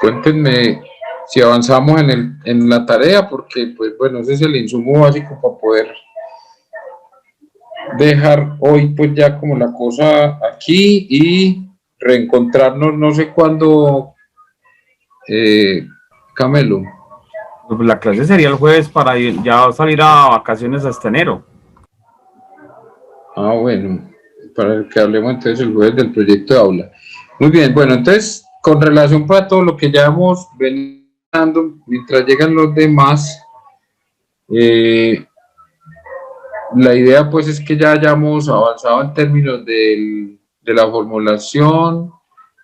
Cuéntenme si avanzamos en la tarea, porque pues bueno, ese es el insumo básico para poder dejar hoy pues ya como la cosa aquí y reencontrarnos no sé cuándo, Camelo. Pues la clase sería el jueves para ya salir a vacaciones hasta enero. Ah, bueno, para que hablemos entonces el jueves del proyecto de aula. Muy bien, bueno, entonces, con relación para todo lo que ya hemos venido dando, mientras llegan los demás, la idea pues es que ya hayamos avanzado en términos de la formulación,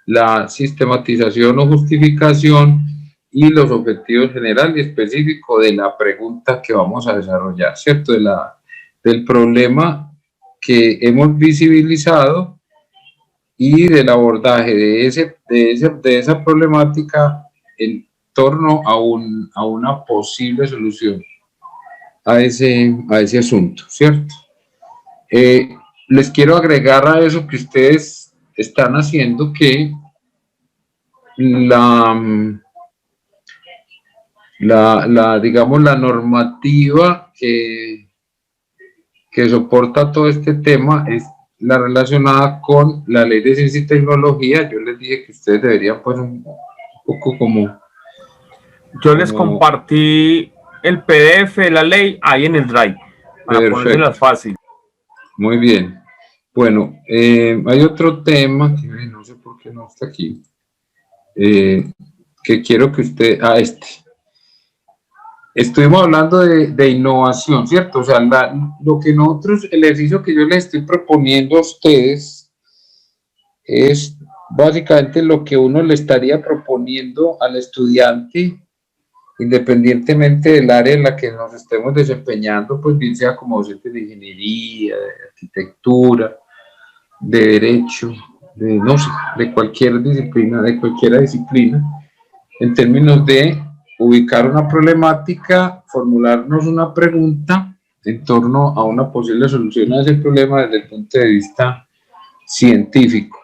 la sistematización o justificación y los objetivos generales y específicos de la pregunta que vamos a desarrollar, ¿cierto? Del problema que hemos visibilizado y del abordaje de esa problemática en torno a una posible solución a ese asunto, ¿cierto? Les quiero agregar a eso que ustedes están haciendo que digamos, la normativa que soporta todo este tema es la relacionada con la Ley de Ciencia y Tecnología. Yo les dije que ustedes deberían pues un poco como... Yo les compartí el PDF de la ley ahí en el Drive, para ponérselas fácil. Muy bien. Bueno, hay otro tema que no sé por qué no está aquí, que quiero que usted... Estuvimos hablando de innovación, ¿cierto? O sea, lo que nosotros, el ejercicio que yo les estoy proponiendo a ustedes es básicamente lo que uno le estaría proponiendo al estudiante, independientemente del área en la que nos estemos desempeñando, pues bien sea como docentes de ingeniería, de arquitectura, de derecho, no sé, de cualquier disciplina, de cualquiera disciplina, en términos de ubicar una problemática, formularnos una pregunta en torno a una posible solución a ese problema desde el punto de vista científico.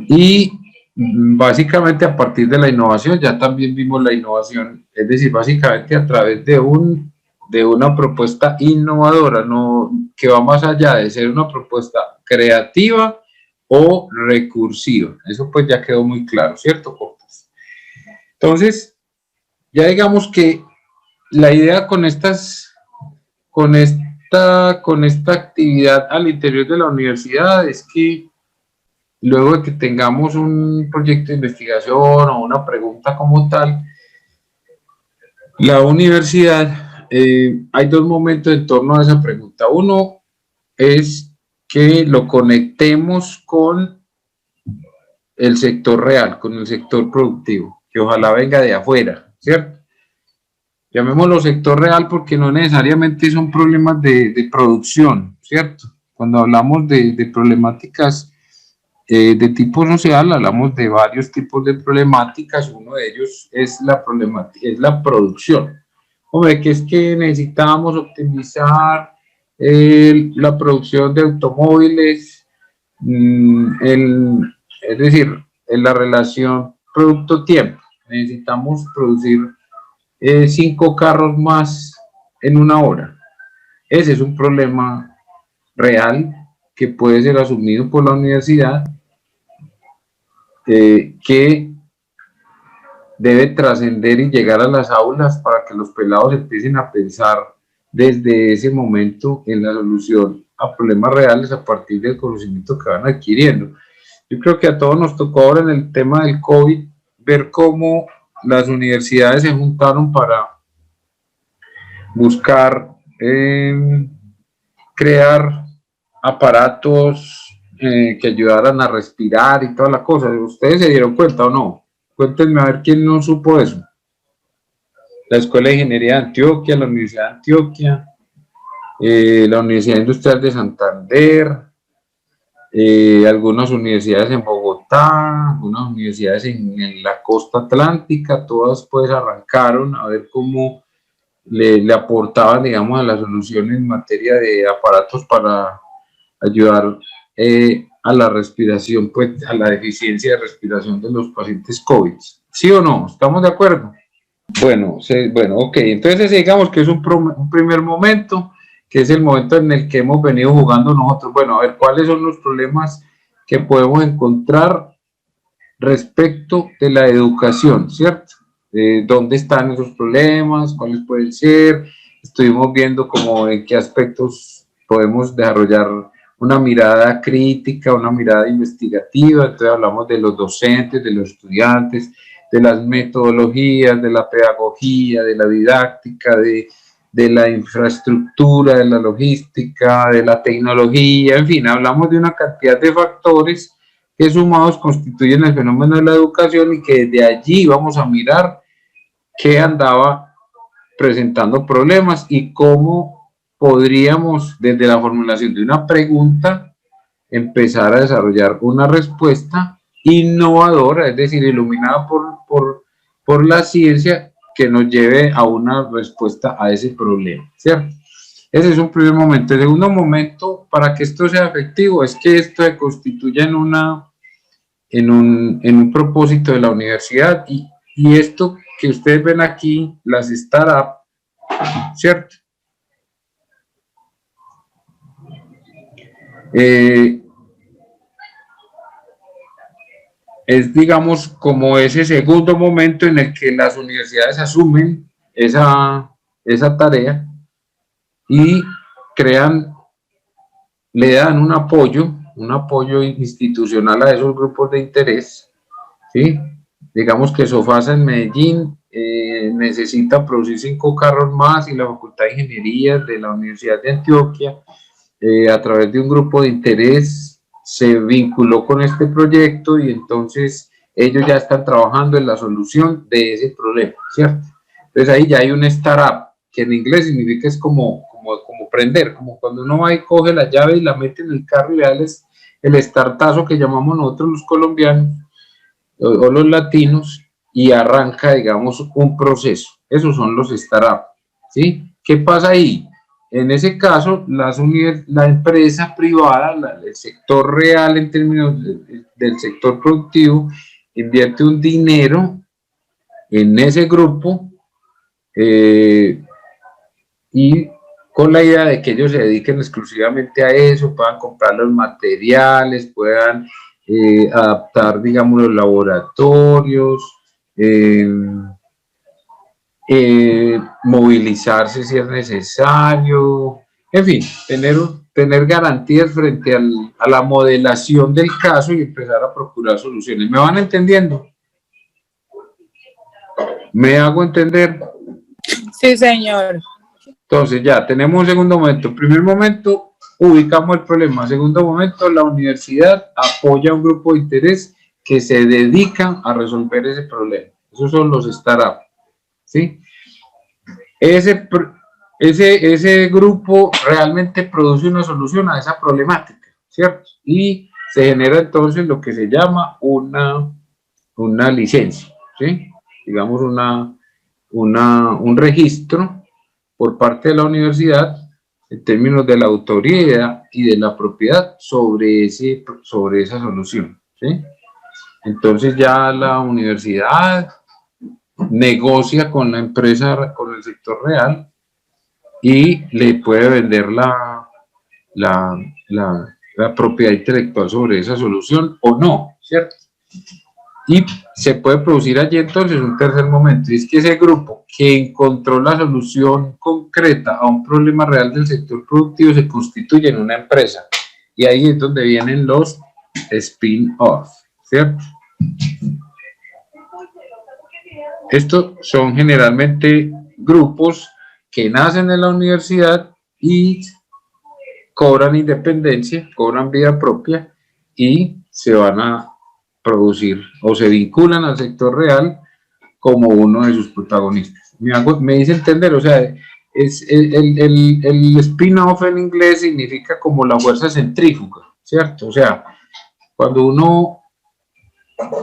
Y básicamente a partir de la innovación, ya también vimos la innovación, es decir, básicamente a través de una propuesta innovadora, no, que va más allá de ser una propuesta creativa o recursiva. Eso pues ya quedó muy claro, ¿cierto? Entonces, ya digamos que la idea con esta actividad al interior de la universidad es que luego de que tengamos un proyecto de investigación o una pregunta como tal, la universidad, hay dos momentos en torno a esa pregunta. Uno es que lo conectemos con el sector real, con el sector productivo, que ojalá venga de afuera, ¿cierto? Llamémoslo sector real porque no necesariamente son problemas de producción, ¿cierto? Cuando hablamos de problemáticas de tipo social, hablamos de varios tipos de problemáticas. Uno de ellos es la producción. Hombre, que es que necesitamos optimizar la producción de automóviles, es decir, en la relación producto-tiempo. Necesitamos producir 5 carros más en una hora. Ese es un problema real que puede ser asumido por la universidad, que debe trascender y llegar a las aulas para que los pelados empiecen a pensar desde ese momento en la solución a problemas reales a partir del conocimiento que van adquiriendo. Yo creo que a todos nos tocó ahora en el tema del COVID ver cómo las universidades se juntaron para buscar crear aparatos que ayudaran a respirar y toda la cosa. ¿Ustedes se dieron cuenta o no? Cuéntenme a ver quién no supo eso. La Escuela de Ingeniería de Antioquia, la Universidad de Antioquia, la Universidad Industrial de Santander, algunas universidades en Bogotá, algunas universidades en la costa atlántica, todas pues arrancaron a ver cómo le aportaban, digamos, a la solución en materia de aparatos para ayudar a la respiración, pues a la deficiencia de respiración de los pacientes COVID. ¿Sí o no? ¿Estamos de acuerdo? Bueno, ok, entonces digamos que es un primer momento, que es el momento en el que hemos venido jugando nosotros. Bueno, a ver, ¿cuáles son los problemas que podemos encontrar respecto de la educación, ¿cierto? ¿Dónde están esos problemas? ¿Cuáles pueden ser? Estuvimos viendo como en qué aspectos podemos desarrollar una mirada crítica, una mirada investigativa. Entonces hablamos de los docentes, de los estudiantes, de las metodologías, de la pedagogía, de la didáctica, de la infraestructura, de la logística, de la tecnología, en fin, hablamos de una cantidad de factores que sumados constituyen el fenómeno de la educación y que desde allí vamos a mirar qué andaba presentando problemas y cómo podríamos, desde la formulación de una pregunta, empezar a desarrollar una respuesta innovadora, es decir, iluminada por la ciencia que nos lleve a una respuesta a ese problema, ¿cierto? Ese es un primer momento. El segundo momento, para que esto sea efectivo, es que esto se constituya en un propósito de la universidad y esto que ustedes ven aquí, las startups, ¿cierto? Es, digamos, como ese segundo momento en el que las universidades asumen esa tarea y le dan un apoyo institucional a esos grupos de interés, ¿sí? Digamos que Sofasa en Medellín necesita producir 5 carros más y la Facultad de Ingeniería de la Universidad de Antioquia, a través de un grupo de interés, se vinculó con este proyecto y entonces ellos ya están trabajando en la solución de ese problema, ¿cierto? Entonces ahí ya hay un startup, que en inglés significa es como prender, como cuando uno va y coge la llave y la mete en el carro y le da el startazo que llamamos nosotros los colombianos o los latinos y arranca, digamos, un proceso. Esos son los startups, ¿sí? ¿Qué pasa ahí? En ese caso, la empresa privada, el sector real en términos del sector productivo, invierte un dinero en ese grupo y con la idea de que ellos se dediquen exclusivamente a eso, puedan comprar los materiales, puedan adaptar, digamos, los laboratorios, movilizarse si es necesario, en fin, tener garantías frente a la modelación del caso y empezar a procurar soluciones. ¿Me van entendiendo? ¿Me hago entender? Sí, señor. Entonces ya tenemos un segundo momento. Primer momento, ubicamos el problema. Segundo momento, la universidad apoya a un grupo de interés que se dedica a resolver ese problema. Esos son los startups, ¿sí? Ese grupo realmente produce una solución a esa problemática, ¿cierto? Y se genera entonces lo que se llama una licencia, ¿sí? Digamos un registro por parte de la universidad en términos de la autoría y de la propiedad sobre esa solución, ¿sí? Entonces ya la universidad negocia con la empresa, con el sector real y le puede vender la propiedad intelectual sobre esa solución o no, ¿cierto? Y se puede producir allí entonces un tercer momento, y es que ese grupo que encontró la solución concreta a un problema real del sector productivo se constituye en una empresa. Y ahí es donde vienen los spin-off, ¿cierto? Estos son generalmente grupos que nacen en la universidad y cobran independencia, cobran vida propia y se van a producir o se vinculan al sector real como uno de sus protagonistas. Me dice entender, o sea, el spin-off en inglés significa como la fuerza centrífuga, ¿cierto? O sea, cuando uno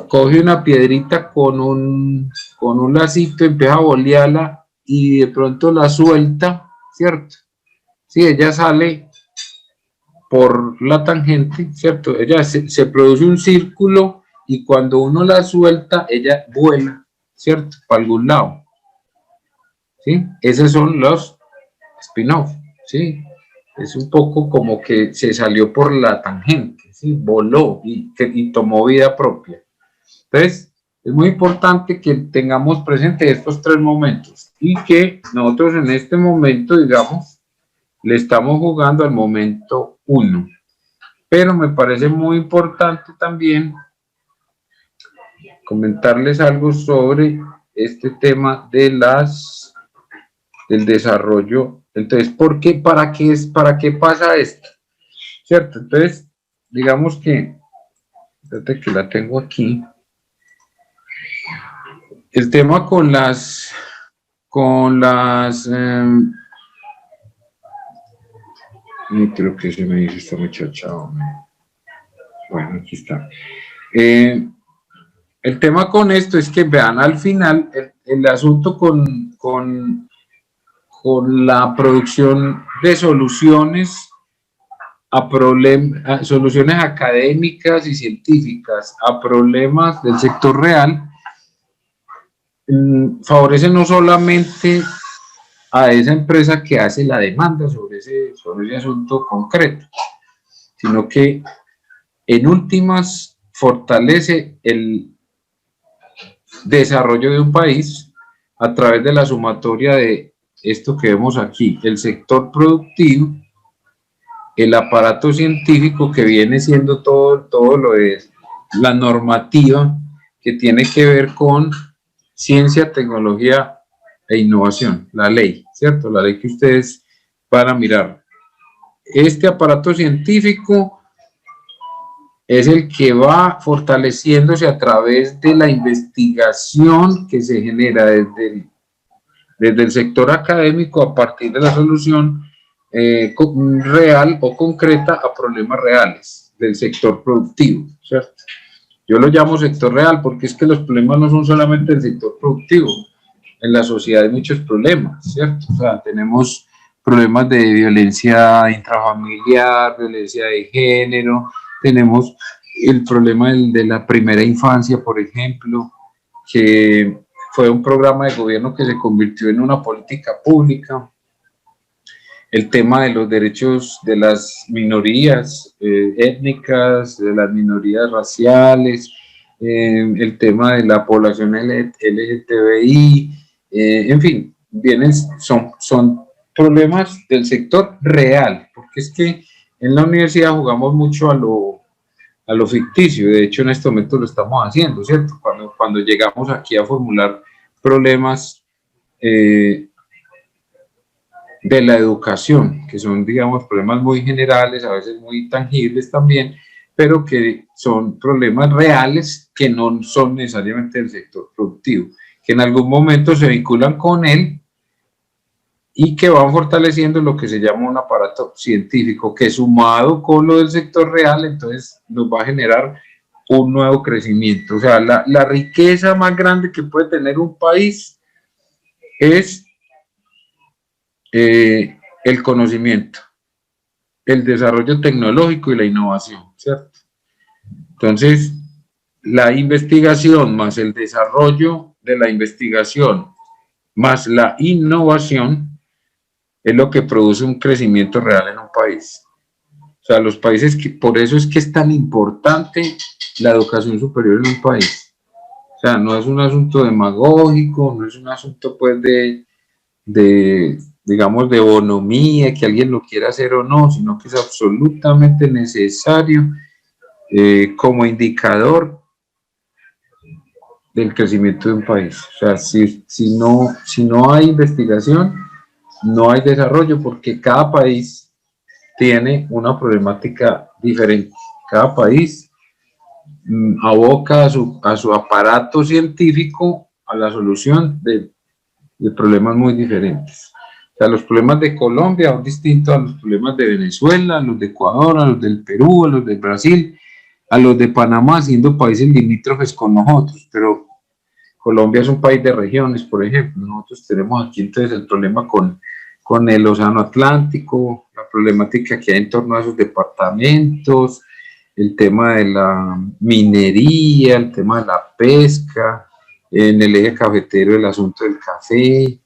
coge una piedrita con un lacito, empieza a bolearla y de pronto la suelta, ¿cierto? Sí, ella sale por la tangente, ¿cierto? Ella se produce un círculo y cuando uno la suelta, ella vuela, ¿cierto? Para algún lado, ¿sí? Esos son los spin-off, ¿sí? Es un poco como que se salió por la tangente, ¿sí? Voló y tomó vida propia. Entonces, es muy importante que tengamos presente estos tres momentos y que nosotros en este momento, digamos, le estamos jugando al momento 1. Pero me parece muy importante también comentarles algo sobre este tema de del desarrollo. Entonces, ¿para qué pasa esto? ¿Cierto? Entonces, digamos que, fíjate que la tengo aquí. El tema creo que se me dice esta muchacha. Bueno, aquí está. El tema con esto es que vean al final el asunto con la producción de soluciones a soluciones académicas y científicas a problemas del sector real, favorece no solamente a esa empresa que hace la demanda sobre ese asunto concreto, sino que en últimas fortalece el desarrollo de un país a través de la sumatoria de esto que vemos aquí, el sector productivo, el aparato científico que viene siendo todo lo de la normativa que tiene que ver con ciencia, tecnología e innovación, la ley, ¿cierto? La ley que ustedes van a mirar. Este aparato científico es el que va fortaleciéndose a través de la investigación que se genera desde el sector académico a partir de la solución real o concreta a problemas reales del sector productivo, ¿cierto? Yo lo llamo sector real porque es que los problemas no son solamente del sector productivo. En la sociedad hay muchos problemas, ¿cierto? O sea, tenemos problemas de violencia intrafamiliar, violencia de género, tenemos el problema de la primera infancia, por ejemplo, que fue un programa de gobierno que se convirtió en una política pública. El tema de los derechos de las minorías étnicas, de las minorías raciales, el tema de la población LGTBI, en fin, son problemas del sector real, porque es que en la universidad jugamos mucho a lo ficticio. De hecho en este momento lo estamos haciendo, ¿cierto? Cuando llegamos aquí a formular problemas de la educación, que son, digamos, problemas muy generales, a veces muy tangibles también, pero que son problemas reales que no son necesariamente del sector productivo, que en algún momento se vinculan con él y que van fortaleciendo lo que se llama un aparato científico, que sumado con lo del sector real, entonces nos va a generar un nuevo crecimiento. O sea, la riqueza más grande que puede tener un país es el conocimiento, el desarrollo tecnológico y la innovación, ¿cierto? Entonces, la investigación más el desarrollo de la investigación más la innovación es lo que produce un crecimiento real en un país. O sea, los países por eso es que es tan importante la educación superior en un país. O sea, no es un asunto demagógico, no es un asunto pues digamos, de bonomía, que alguien lo quiera hacer o no, sino que es absolutamente necesario como indicador del crecimiento de un país. O sea, si no hay investigación, no hay desarrollo, porque cada país tiene una problemática diferente. Cada país aboca a su aparato científico a la solución de problemas muy diferentes. O sea, los problemas de Colombia son distintos a los problemas de Venezuela, a los de Ecuador, a los del Perú, a los de Brasil, a los de Panamá, siendo países limítrofes con nosotros, pero Colombia es un país de regiones, por ejemplo. Nosotros tenemos aquí entonces el problema con con el Océano Atlántico, la problemática que hay en torno a esos departamentos, el tema de la minería, el tema de la pesca, en el eje cafetero el asunto del café,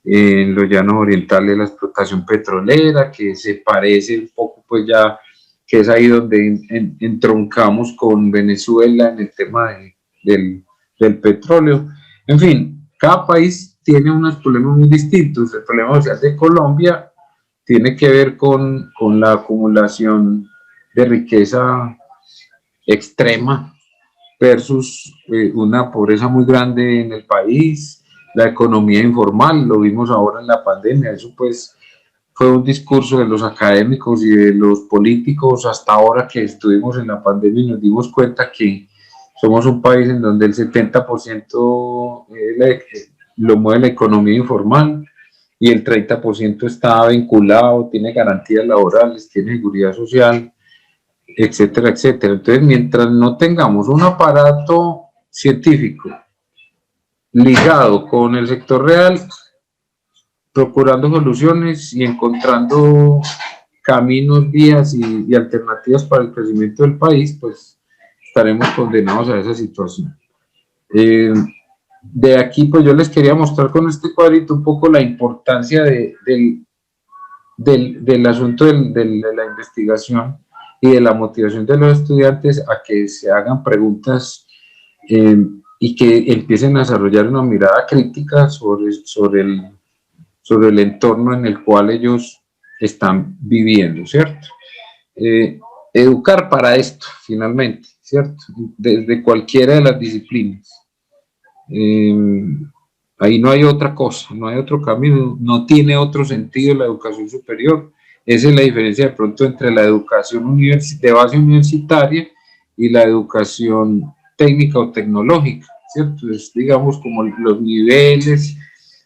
en los llanos orientales la explotación petrolera, que se parece un poco pues ya, que es ahí donde entroncamos con Venezuela en el tema del petróleo. En fin, cada país tiene unos problemas muy distintos. El problema social de Colombia tiene que ver con la acumulación de riqueza extrema versus una pobreza muy grande en el país, la economía informal, lo vimos ahora en la pandemia, eso pues fue un discurso de los académicos y de los políticos hasta ahora que estuvimos en la pandemia y nos dimos cuenta que somos un país en donde el 70% lo mueve la economía informal y el 30% está vinculado, tiene garantías laborales, tiene seguridad social, etcétera, etcétera. Entonces, mientras no tengamos un aparato científico ligado con el sector real, procurando soluciones y encontrando caminos, vías y alternativas para el crecimiento del país, pues estaremos condenados a esa situación. De aquí, pues yo les quería mostrar con este cuadrito un poco la importancia del asunto de la investigación y de la motivación de los estudiantes a que se hagan preguntas y que empiecen a desarrollar una mirada crítica sobre el entorno en el cual ellos están viviendo, ¿cierto? Educar para esto, finalmente, ¿cierto? Desde cualquiera de las disciplinas. Ahí no hay otra cosa, no hay otro camino, no tiene otro sentido la educación superior. Esa es la diferencia de pronto entre la educación de base universitaria y la educación técnica o tecnológica, ¿cierto? Es, digamos, como los niveles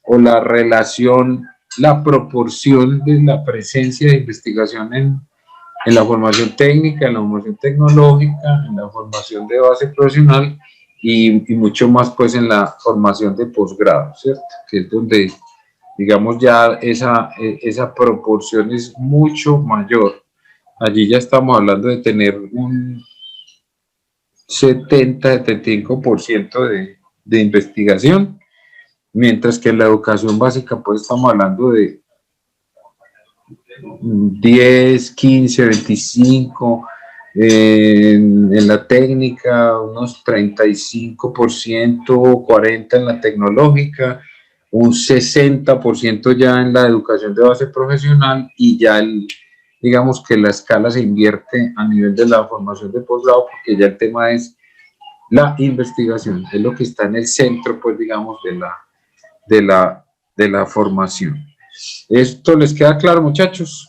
o la relación, la proporción de la presencia de investigación en la formación técnica, en la formación tecnológica, en la formación de base profesional y mucho más pues en la formación de posgrado, ¿cierto? Que es donde, digamos, ya esa proporción es mucho mayor. Allí ya estamos hablando de tener un 70-75% de investigación, mientras que en la educación básica pues estamos hablando de 10, 15, 25%, en la técnica unos 35%, 40% en la tecnológica, un 60% ya en la educación de base profesional y ya digamos que la escala se invierte a nivel de la formación de posgrado porque ya el tema es la investigación, es lo que está en el centro pues digamos de la formación. ¿Esto les queda claro, muchachos?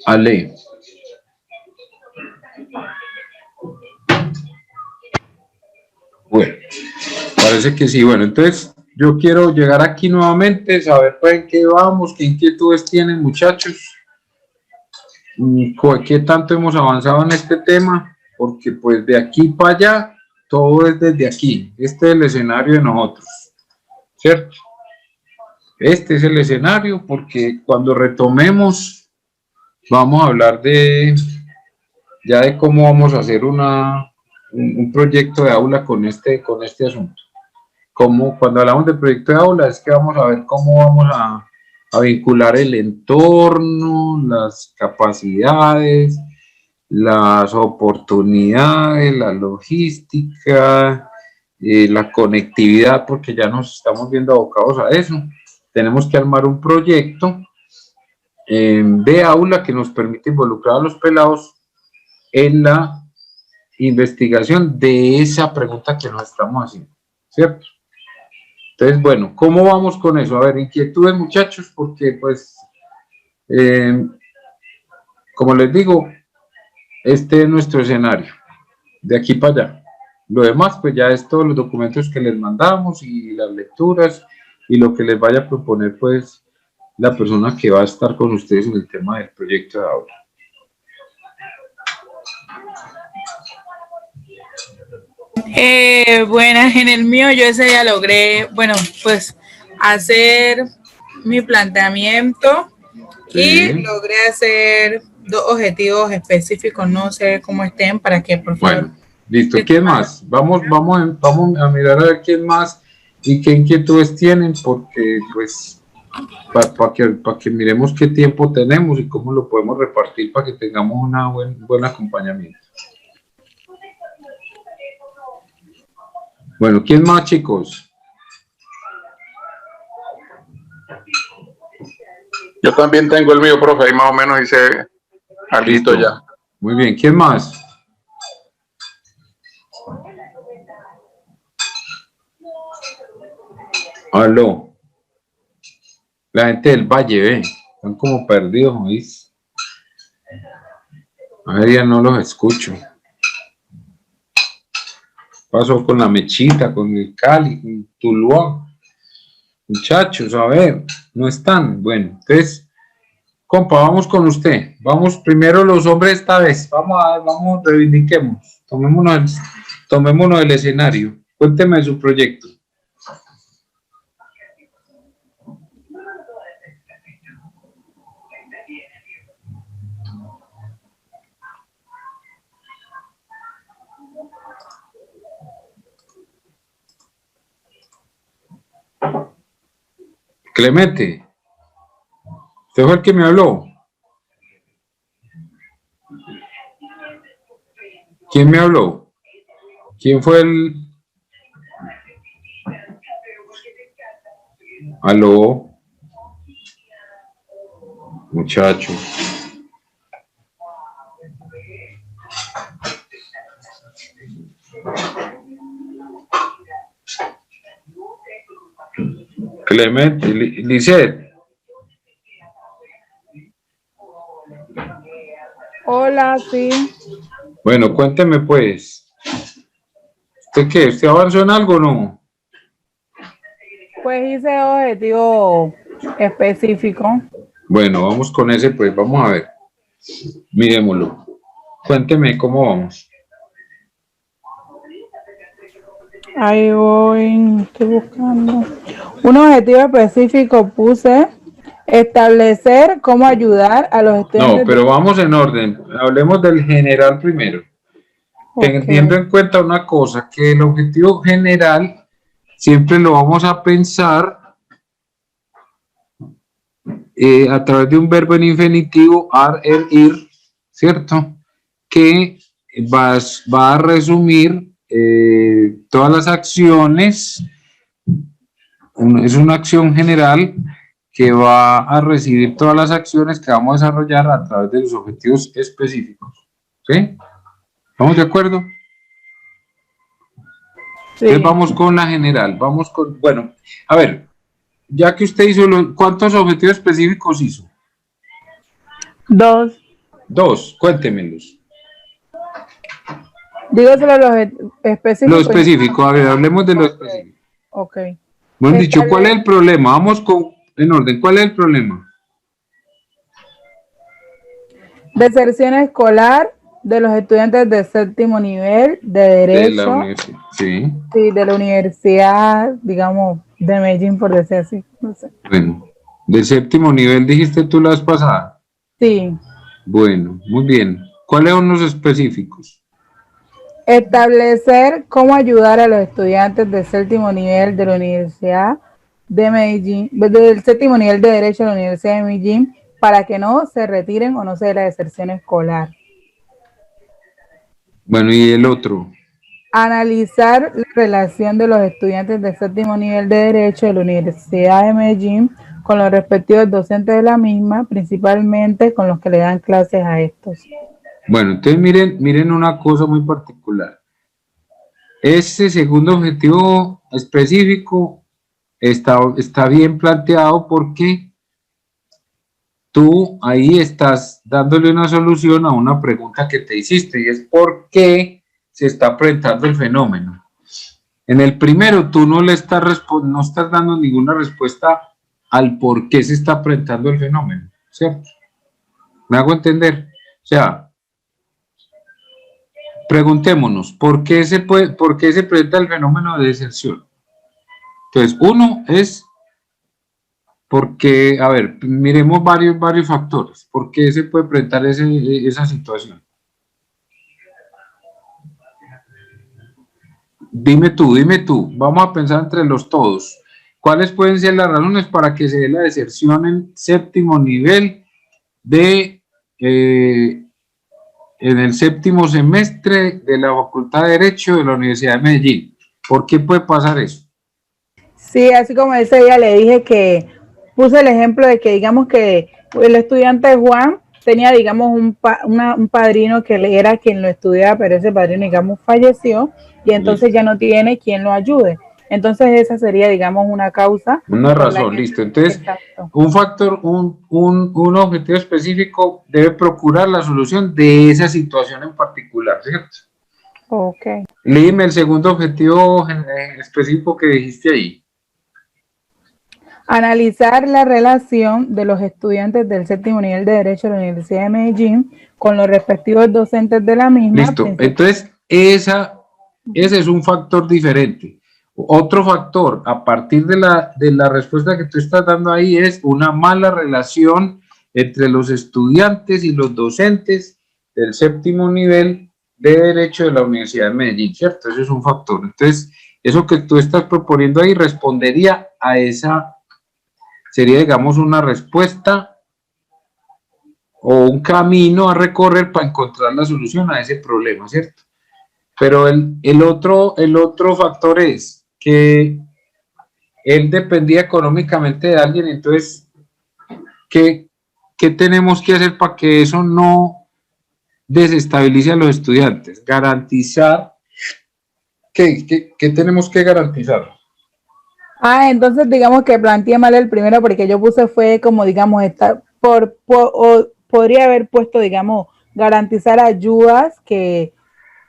Ale. Bueno, parece que sí. Bueno, entonces yo quiero llegar aquí nuevamente, saber pues en qué vamos, qué inquietudes tienen, muchachos, qué tanto hemos avanzado en este tema, porque pues de aquí para allá, todo es desde aquí. Este es el escenario de nosotros, ¿cierto? Este es el escenario porque cuando retomemos vamos a hablar ya de cómo vamos a hacer un proyecto de aula con este asunto. Cuando hablamos de proyecto de aula es que vamos a ver cómo vamos a vincular el entorno, las capacidades, las oportunidades, la logística, la conectividad, porque ya nos estamos viendo abocados a eso. Tenemos que armar un proyecto de aula que nos permite involucrar a los pelados en la investigación de esa pregunta que nos estamos haciendo, ¿cierto? Entonces, bueno, ¿cómo vamos con eso? A ver, inquietudes, muchachos, porque pues, como les digo, este es nuestro escenario, de aquí para allá. Lo demás, pues ya es todos los documentos que les mandamos y las lecturas y lo que les vaya a proponer, pues, la persona que va a estar con ustedes en el tema del proyecto de aula. Buenas, en el mío yo ese día logré, bueno, pues hacer mi planteamiento y logré hacer 2 objetivos específicos, no sé cómo estén, para que por favor... Bueno, listo. ¿Quién más? Vamos a mirar a ver quién más y qué inquietudes tienen, porque pues para que miremos qué tiempo tenemos y cómo lo podemos repartir para que tengamos un buen acompañamiento. Bueno, ¿quién más, chicos? Yo también tengo el mío, profe, ahí más o menos hice algo ya. Muy bien, ¿quién más? Aló. La gente del Valle, ve, están como perdidos, ¿oís? A ver, ya no los escucho. Pasó con la Mechita, con el Cali, con Tuluá. Muchachos, a ver, no están. Bueno, entonces, compa, vamos con usted. Vamos primero los hombres esta vez. Vamos, reivindiquemos. Tomémonos el escenario. Cuénteme de su proyecto. Clemente, ¿usted fue el que me habló? ¿Quién me habló? ¿Quién fue el...? Aló, muchacho. Clemente, Lisette. Hola, sí. Bueno, cuénteme pues. ¿Usted qué? ¿Usted avanzó en algo o no? Pues hice objetivo específico. Bueno, vamos con ese pues, vamos a ver. Miremoslo. Cuénteme cómo vamos. Ahí voy, estoy buscando. Un objetivo específico puse establecer cómo ayudar a los estudiantes. No, pero vamos en orden. Hablemos del general primero. Teniendo en cuenta una cosa, que el objetivo general siempre lo vamos a pensar a través de un verbo en infinitivo, ir, ¿cierto? Que va a resumir todas las acciones, es una acción general que va a recibir todas las acciones que vamos a desarrollar a través de los objetivos específicos. ¿Sí? ¿Estamos de acuerdo? Sí. Entonces vamos con la general, bueno, a ver, ya que usted hizo, ¿cuántos objetivos específicos hizo? 2. 2, cuéntemelos. Dígaselo los específicos. Lo específico, a ver, hablemos de lo específico. Ok. Bueno, dicho, ¿cuál es el problema? Vamos en orden, ¿cuál es el problema? Deserción escolar de los estudiantes de 7º nivel de Derecho. De la universidad, sí. Sí, de la universidad, digamos, de Medellín, por decir así. No sé. Bueno, de 7º nivel dijiste tú la vez pasada. Sí. Bueno, muy bien. ¿Cuáles son los específicos? Establecer cómo ayudar a los estudiantes del 7º nivel de la Universidad de Medellín, del 7º nivel de Derecho de la Universidad de Medellín, para que no se retiren o no se dé la deserción escolar. Bueno, ¿y el otro? Analizar la relación de los estudiantes del 7º nivel de Derecho de la Universidad de Medellín con los respectivos docentes de la misma, principalmente con los que le dan clases a estos. Bueno, entonces miren una cosa muy particular. Este segundo objetivo específico está bien planteado porque tú ahí estás dándole una solución a una pregunta que te hiciste, y es ¿por qué se está presentando el fenómeno? En el primero tú no estás dando ninguna respuesta al por qué se está presentando el fenómeno, ¿cierto? ¿Me hago entender? O sea, preguntémonos, ¿por qué se presenta el fenómeno de deserción? Entonces, uno es Porque, a ver, miremos varios factores. ¿Por qué se puede presentar esa situación? Dime tú, vamos a pensar entre los todos. ¿Cuáles pueden ser las razones para que se dé la deserción en séptimo nivel en el séptimo semestre de la Facultad de Derecho de la Universidad de Medellín? ¿Por qué puede pasar eso? Sí, así como ese día le dije que puse el ejemplo de que digamos que el estudiante Juan tenía, digamos, un padrino que era quien lo estudiaba, pero ese padrino, digamos, falleció y entonces ya no tiene quien lo ayude. Entonces esa sería, digamos, una causa. Una razón, listo. Entonces, exacto. Un factor, un objetivo específico debe procurar la solución de esa situación en particular, ¿cierto? Ok. Dime el segundo objetivo específico que dijiste ahí. Analizar la relación de los estudiantes del séptimo nivel de Derecho de la Universidad de Medellín con los respectivos docentes de la misma. Listo, entonces ese es un factor diferente. Otro factor, a partir de la respuesta que tú estás dando ahí, es una mala relación entre los estudiantes y los docentes del séptimo nivel de Derecho de la Universidad de Medellín, ¿cierto? Ese es un factor. Entonces, eso que tú estás proponiendo ahí respondería a esa, sería, digamos, una respuesta o un camino a recorrer para encontrar la solución a ese problema, ¿cierto? Pero el otro factor es que él dependía económicamente de alguien, entonces, ¿qué tenemos que hacer para que eso no desestabilice a los estudiantes? Garantizar, ¿qué tenemos que garantizar? Entonces digamos que planteé mal el primero porque yo puse fue como, digamos, podría haber puesto, digamos, garantizar ayudas que,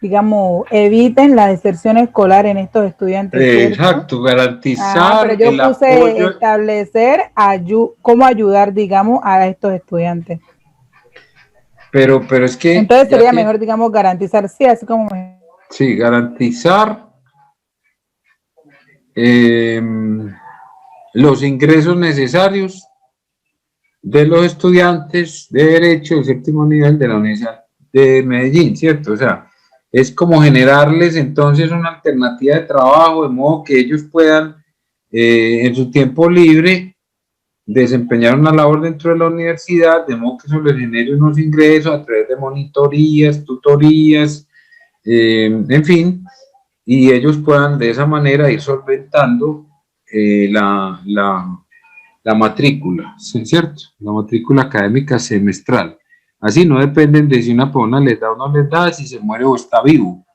digamos, eviten la deserción escolar en estos estudiantes, ¿cierto? Exacto, garantizar pero yo el puse apoyo. establecer cómo ayudar, digamos, a estos estudiantes. Pero es que... Entonces sería mejor, digamos, garantizar, sí, así como... Sí, garantizar los ingresos necesarios de los estudiantes de Derecho del séptimo nivel de la Universidad de Medellín, ¿cierto? O sea, es como generarles entonces una alternativa de trabajo, de modo que ellos puedan en su tiempo libre desempeñar una labor dentro de la universidad, de modo que eso les genere unos ingresos a través de monitorías, tutorías, en fin, y ellos puedan de esa manera ir solventando la matrícula, ¿cierto? La matrícula académica semestral. Así no dependen de si una persona les da o no les da, si se muere o está vivo,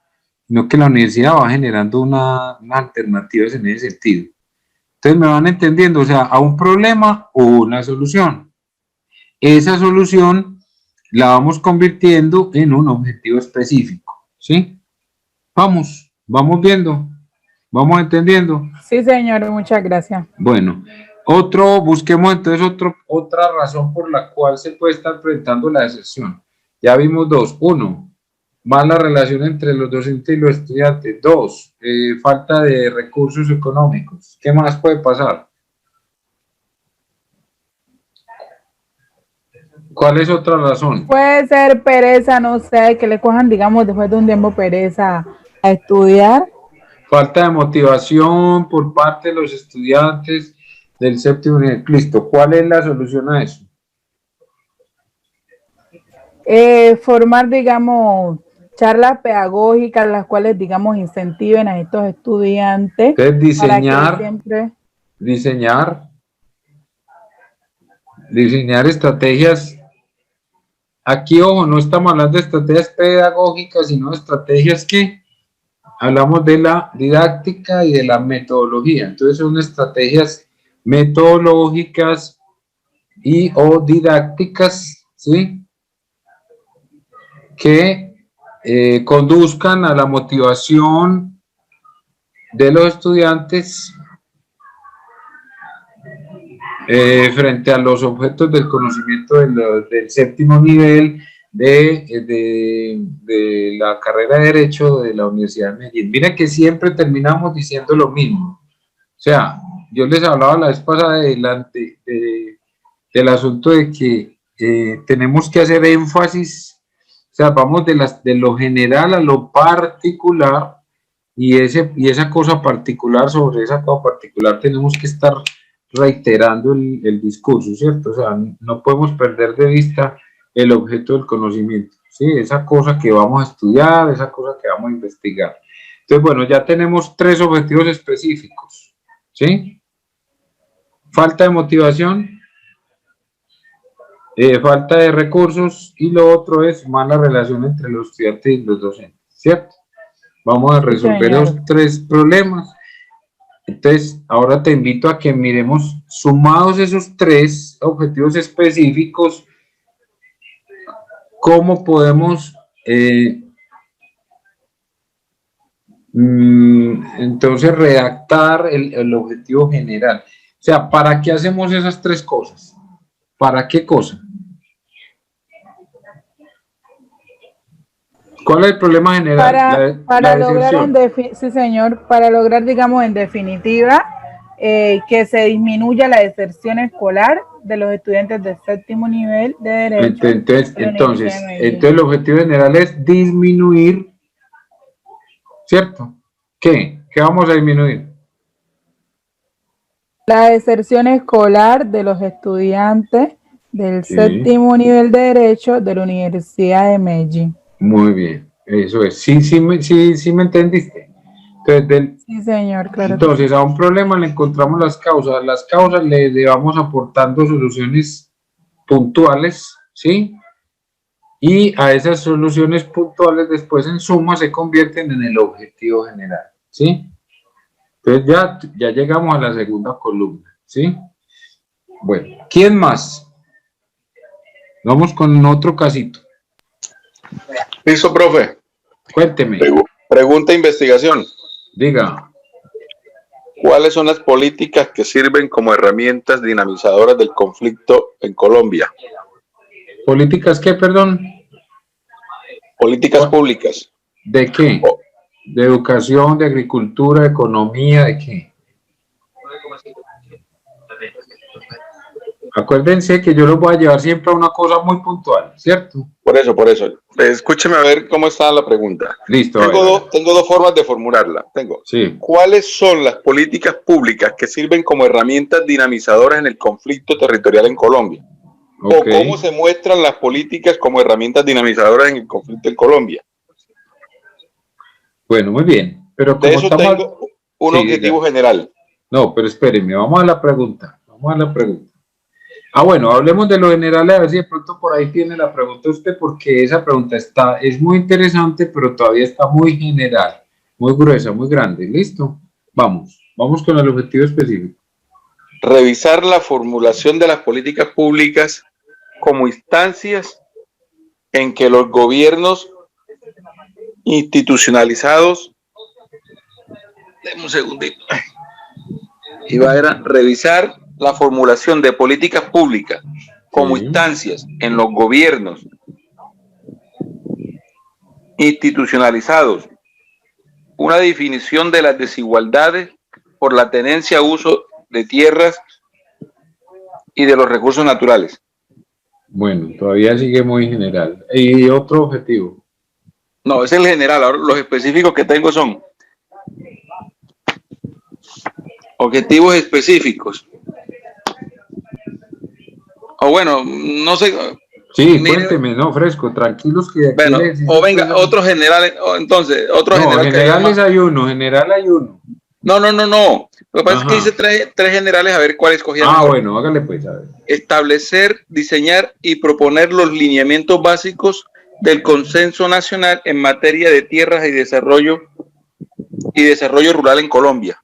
sino que la universidad va generando una alternativa en ese sentido. Entonces me van entendiendo, o sea, a un problema o una solución. Esa solución la vamos convirtiendo en un objetivo específico, ¿sí? Vamos viendo, vamos entendiendo. Sí, señor, muchas gracias. Bueno, busquemos entonces otra razón por la cual se puede estar presentando la deserción. Ya vimos dos. Uno, mala relación entre los docentes y los estudiantes. Dos, falta de recursos económicos. ¿Qué más puede pasar? ¿Cuál es otra razón? Puede ser pereza, no sé, que le cojan, digamos, después de un tiempo pereza a estudiar. Falta de motivación por parte de los estudiantes del séptimo nivel. Listo, ¿cuál es la solución a eso? Formar, digamos, charlas pedagógicas, las cuales, digamos, incentiven a estos estudiantes. Entonces, diseñar estrategias. Aquí, ojo, no estamos hablando de estrategias pedagógicas, sino de estrategias que hablamos de la didáctica y de la metodología. Entonces, son estrategias metodológicas y o didácticas, ¿sí? Que conduzcan a la motivación de los estudiantes frente a los objetos del conocimiento del séptimo nivel de la carrera de Derecho de la Universidad de Medellín. Mira que siempre terminamos diciendo lo mismo. O sea, yo les hablaba la vez pasada del asunto de que tenemos que hacer énfasis, o sea, vamos de lo general a lo particular, y esa cosa particular, sobre esa cosa particular tenemos que estar reiterando el discurso, ¿cierto? O sea, no podemos perder de vista el objeto del conocimiento, ¿sí? Esa cosa que vamos a estudiar, esa cosa que vamos a investigar. Entonces, bueno, ya tenemos 3 objetivos específicos, ¿sí? Falta de motivación, falta de recursos, y lo otro es mala relación entre los estudiantes y los docentes, ¿cierto? Vamos a resolver los 3 problemas. Entonces, ahora te invito a que miremos, sumados esos 3 objetivos específicos, cómo podemos entonces redactar el objetivo general. O sea, ¿para qué hacemos esas 3 cosas? ¿Para qué cosa? ¿Cuál es el problema general? Para lograr, sí señor, para lograr, digamos, en definitiva, que se disminuya la deserción escolar de los estudiantes del 7º nivel de Derecho. Entonces, el objetivo general es disminuir, ¿cierto? ¿Qué? ¿Qué vamos a disminuir? La deserción escolar de los estudiantes del 7º nivel de Derecho de la Universidad de Medellín. Muy bien, eso es. Sí me entendiste. Entonces, sí, señor, claro. Entonces, a un problema le encontramos las causas. Las causas le vamos aportando soluciones puntuales, ¿sí? Y a esas soluciones puntuales después en suma se convierten en el objetivo general, ¿sí? Entonces ya llegamos a la segunda columna, ¿sí? Bueno, ¿quién más? Vamos con otro casito. Listo, profe. Cuénteme. Pregunta e investigación. Diga. ¿Cuáles son las políticas que sirven como herramientas dinamizadoras del conflicto en Colombia? ¿Políticas qué, perdón? Políticas públicas. ¿De qué? ¿De educación, de agricultura, de economía, de qué? Acuérdense que yo los voy a llevar siempre a una cosa muy puntual, ¿cierto? Por eso. Escúcheme a ver cómo está la pregunta. Listo. Tengo 2 formas de formularla. Sí. ¿Cuáles son las políticas públicas que sirven como herramientas dinamizadoras en el conflicto territorial en Colombia? ¿O cómo se muestran las políticas como herramientas dinamizadoras en el conflicto en Colombia? Bueno, muy bien. Pero de eso tengo un objetivo general. No, pero espérenme, vamos a la pregunta. Bueno, hablemos de lo general, a ver si de pronto por ahí tiene la pregunta usted, porque esa pregunta es muy interesante, pero todavía está muy general, muy gruesa, muy grande. ¿Listo? Vamos con el objetivo específico. Revisar la formulación de las políticas públicas como instancias en que los gobiernos institucionalizados, denme un segundito, iba a revisar la formulación de políticas públicas como instancias en los gobiernos institucionalizados, una definición de las desigualdades por la tenencia a uso de tierras y de los recursos naturales. Bueno, todavía sigue muy general. ¿Y otro objetivo? No, ese es el general. Ahora los específicos que tengo son objetivos específicos. O bueno, no sé. Sí, cuénteme, no, fresco, tranquilos que... Bueno, o venga, otros generales, entonces, otros generales hay uno. No. Lo que pasa es que hice tres generales, a ver cuál escogía. Bueno, hágale pues, a ver. Establecer, diseñar y proponer los lineamientos básicos del consenso nacional en materia de tierras y desarrollo rural en Colombia.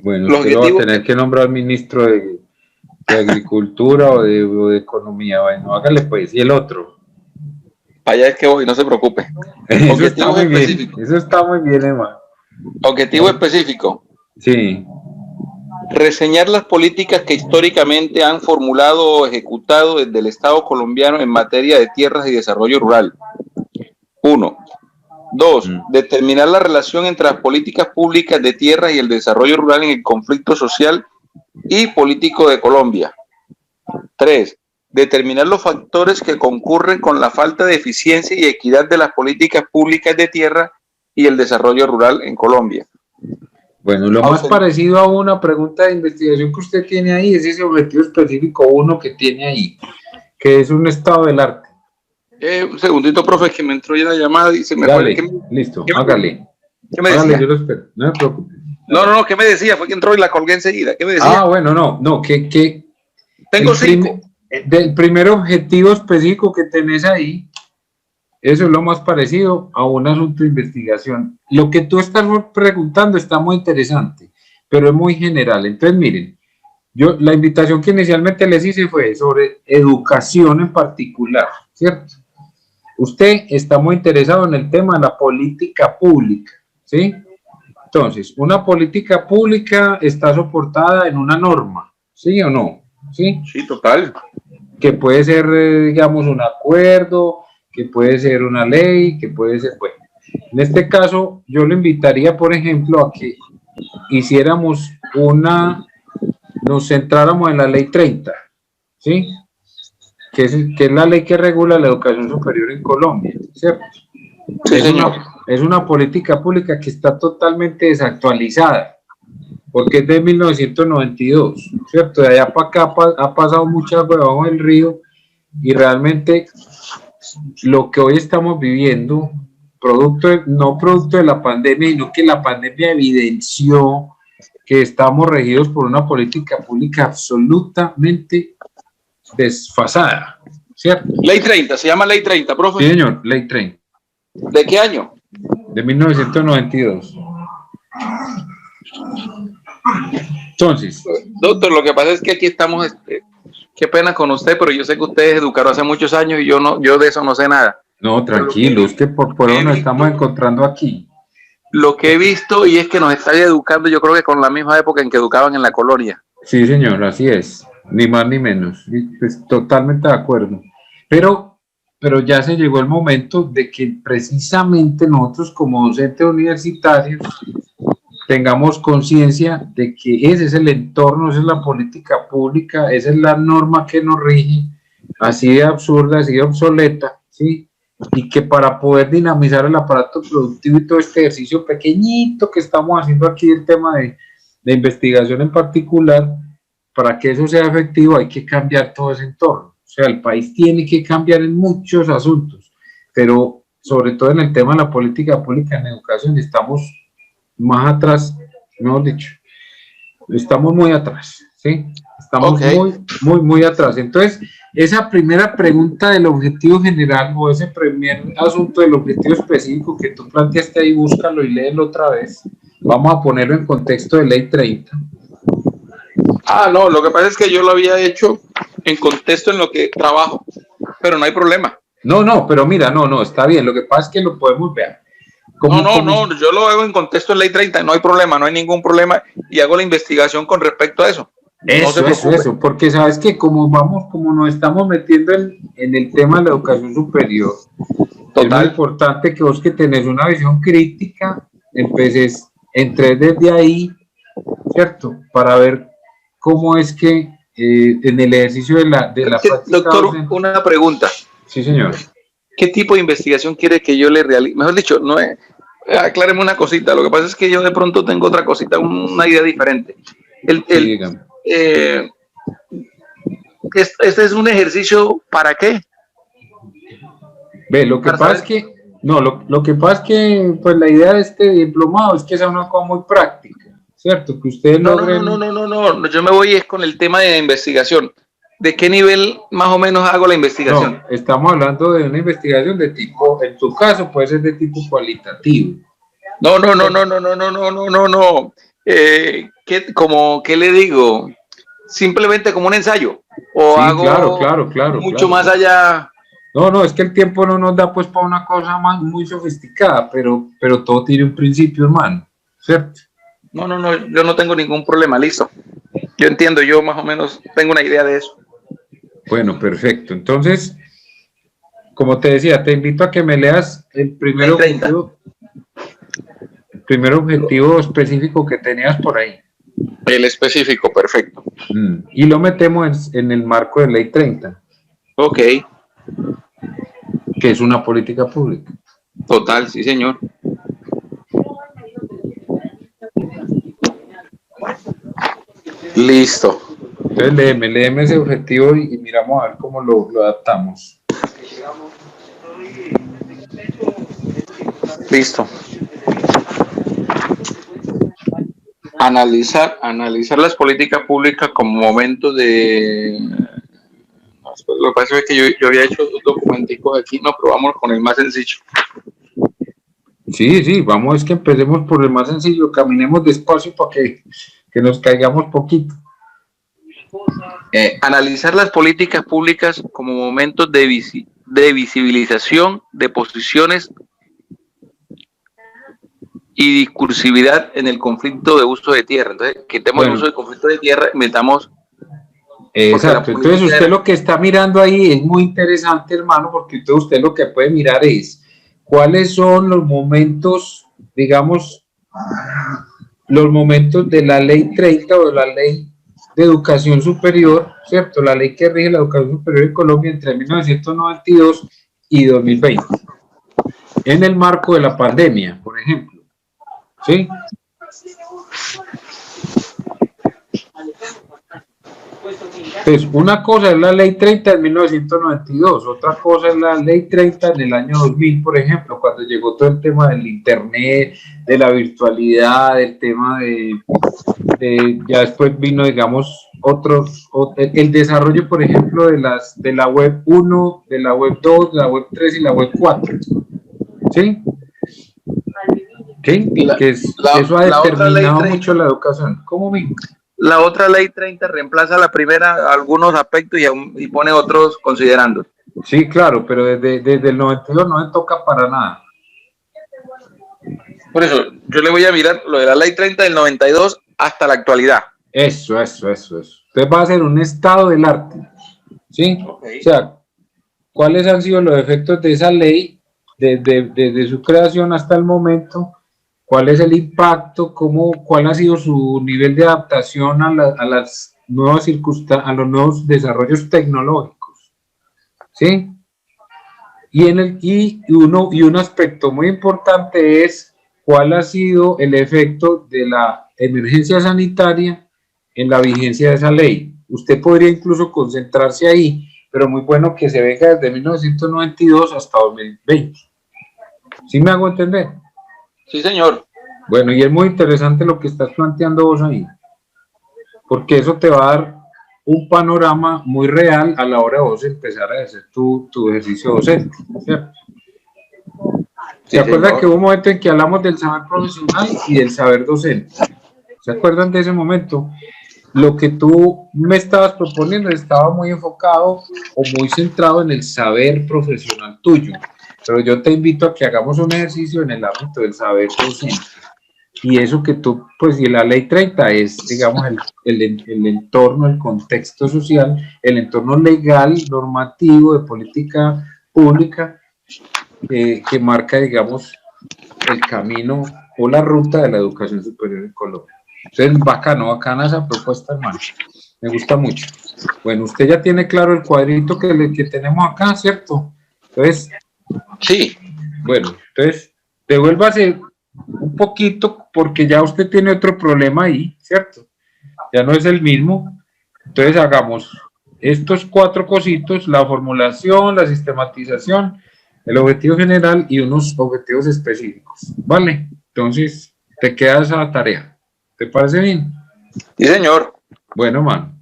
Bueno, usted va a tener que nombrar al ministro de Agricultura o de Economía. Bueno, hágale pues. ¿Y el otro? Para allá es que voy, no se preocupe. Eso está muy bien, hermano. Objetivo específico. Sí. Reseñar las políticas que históricamente han formulado o ejecutado desde el Estado colombiano en materia de tierras y desarrollo rural. 1. 2. Determinar la relación entre las políticas públicas de tierra y el desarrollo rural en el conflicto social y político de Colombia. 3. Determinar los factores que concurren con la falta de eficiencia y equidad de las políticas públicas de tierra y el desarrollo rural en Colombia. Bueno, lo más parecido a una pregunta de investigación que usted tiene ahí es ese objetivo específico 1 que tiene ahí, que es un estado del arte. Un segundito, profe, que me entró ya la llamada y se me Dale, fue. listo, hágale. ¿Qué me Hágale, decía? yo lo espero, no me preocupe. No, ¿qué me decía? Fue que entró y la colgué enseguida. ¿Qué me decía? Bueno, no, que tengo 5. Del primer objetivo específico que tenés ahí, eso es lo más parecido a un asunto de investigación. Lo que tú estás preguntando está muy interesante, pero es muy general. Entonces, miren, la invitación que inicialmente les hice fue sobre educación en particular, ¿cierto? Usted está muy interesado en el tema de la política pública, ¿sí? Entonces, una política pública está soportada en una norma, ¿sí o no? Sí, Total. Que puede ser, digamos, un acuerdo, que puede ser una ley, que puede ser, bueno. En este caso, yo le invitaría, por ejemplo, a que hiciéramos nos centráramos en la ley 30, ¿sí? Que es la ley que regula la educación superior en Colombia, ¿cierto? Sí, señor. Es una política pública que está totalmente desactualizada, porque es de 1992, ¿cierto? De allá para acá ha pasado mucha agua debajo del río y realmente lo que hoy estamos viviendo, no producto de la pandemia, sino que la pandemia evidenció que estamos regidos por una política pública absolutamente desfasada, ¿cierto? Ley 30, se llama Ley 30, profe. Sí, señor, Ley 30. ¿De qué año? De 1992. Entonces, doctor, lo que pasa es que aquí estamos, qué pena con usted, pero yo sé que usted es educador hace muchos años y yo de eso no sé nada. No, tranquilo, es que por eso nos estamos encontrando aquí. Lo que he visto y es que nos están educando, yo creo que con la misma época en que educaban en la colonia. Sí, señor, así es, ni más ni menos, pues, totalmente de acuerdo. Pero ya se llegó el momento de que precisamente nosotros como docentes universitarios tengamos conciencia de que ese es el entorno, esa es la política pública, esa es la norma que nos rige, así de absurda, así de obsoleta, ¿sí? Y que para poder dinamizar el aparato productivo y todo este ejercicio pequeñito que estamos haciendo aquí, el tema de investigación en particular, para que eso sea efectivo hay que cambiar todo ese entorno. O sea, el país tiene que cambiar en muchos asuntos, pero sobre todo en el tema de la política pública en educación estamos más atrás, mejor dicho, estamos muy atrás, ¿sí? Estamos muy atrás. Entonces, esa primera pregunta del objetivo general o ese primer asunto del objetivo específico que tú planteaste ahí, búscalo y léelo otra vez. Vamos a ponerlo en contexto de Ley 30. No, lo que pasa es que yo lo había hecho en contexto en lo que trabajo, pero no hay problema. No, pero mira, no, está bien. Lo que pasa es que lo podemos ver. No, yo lo hago en contexto en Ley 30, no hay problema, no hay ningún problema y hago la investigación con respecto a eso. Eso, porque sabes que como nos estamos metiendo en el tema de la educación superior, total, es muy importante que vos que tenés una visión crítica, entonces entres desde ahí, ¿cierto? Para ver cómo es que en el ejercicio de la práctica doctor, docente, una pregunta. Sí, señor. ¿Qué tipo de investigación quiere que yo le realice? Mejor dicho, acláreme una cosita. Lo que pasa es que yo de pronto tengo otra cosita, una idea diferente. Este es un ejercicio ¿para qué? Ve, lo que pasa es que lo que pasa es que pues la idea de este diplomado es que sea una cosa muy práctica, ¿cierto? Que ustedes logren... No, yo me voy con el tema de investigación. ¿De qué nivel más o menos hago la investigación? No, estamos hablando de una investigación de tipo, en tu caso puede ser de tipo cualitativo. No. ¿Qué le digo? Simplemente como un ensayo. O sí, hago claro. Mucho más allá. No, es que el tiempo no nos da pues para una cosa más muy sofisticada, pero todo tiene un principio, hermano, ¿cierto? No, yo no tengo ningún problema, listo. Yo entiendo, yo más o menos tengo una idea de eso. Bueno, perfecto. Entonces, como te decía, te invito a que me leas el primer objetivo específico que tenías por ahí. El específico, perfecto. Y lo metemos en el marco de Ley 30. Ok. Que es una política pública. Total, sí, señor. Listo. Entonces léeme ese objetivo y miramos a ver cómo lo adaptamos. Listo. Analizar las políticas públicas como momento de... Lo que pasa es que yo había hecho dos documenticos aquí, no, pero vamos con el más sencillo. Sí, vamos, es que empecemos por el más sencillo, caminemos despacio para que nos caigamos poquito. Analizar las políticas públicas como momentos de visibilización de posiciones y discursividad en el conflicto de uso de tierra. Entonces, quitemos el uso de conflicto de tierra y metamos... Exacto, entonces usted lo que está mirando ahí es muy interesante, hermano, porque entonces usted lo que puede mirar es cuáles son los momentos, digamos, los momentos de la Ley 30 o de la Ley de Educación Superior, ¿cierto? La ley que rige la educación superior en Colombia entre 1992 y 2020, en el marco de la pandemia, por ejemplo, ¿sí? Entonces, una cosa es la ley 30 de 1992, otra cosa es la ley 30 del año 2000, por ejemplo, cuando llegó todo el tema del internet, de la virtualidad, del tema ya después vino, digamos, el desarrollo, por ejemplo, de la web 1, de la web 2, de la web 3 y la web 4, ¿sí? ¿Sí? Eso ha determinado mucho la educación. ¿Cómo mismo? La otra ley 30 reemplaza la primera algunos aspectos y pone otros considerando. Sí, claro, pero desde el 92 no me toca para nada. Por eso, yo le voy a mirar lo de la ley 30 del 92 hasta la actualidad. Eso. Usted va a hacer un estado del arte, ¿sí? Okay. O sea, ¿cuáles han sido los efectos de esa ley desde su creación hasta el momento? ¿Cuál es el impacto? ¿Cuál ha sido su nivel de adaptación a las nuevas circunstancias, a los nuevos desarrollos tecnológicos? ¿Sí? Y un aspecto muy importante es cuál ha sido el efecto de la emergencia sanitaria en la vigencia de esa ley. Usted podría incluso concentrarse ahí, pero muy bueno que se venga desde 1992 hasta 2020. ¿Sí me hago entender? Sí, señor. Bueno, y es muy interesante lo que estás planteando vos ahí, porque eso te va a dar un panorama muy real a la hora de vos empezar a hacer tu ejercicio docente, ¿cierto? ¿Se acuerdan que hubo un momento en que hablamos del saber profesional y del saber docente? ¿Se acuerdan de ese momento? Lo que tú me estabas proponiendo estaba muy enfocado o muy centrado en el saber profesional tuyo, pero yo te invito a que hagamos un ejercicio en el ámbito del saber docente. Y eso que tú, pues, y la ley 30 es, digamos, el entorno, el contexto social, el entorno legal, normativo, de política pública, que marca, digamos, el camino o la ruta de la educación superior en Colombia. Entonces, bacana esa propuesta, hermano. Me gusta mucho. Bueno, usted ya tiene claro el cuadrito que tenemos acá, ¿cierto? Entonces, sí. Bueno, entonces, devuélvase un poquito porque ya usted tiene otro problema ahí, ¿cierto? Ya no es el mismo. Entonces hagamos estos 4 cositos: la formulación, la sistematización, el objetivo general y unos objetivos específicos, ¿vale? Entonces te queda esa tarea. ¿Te parece bien? Sí, señor. Bueno, man.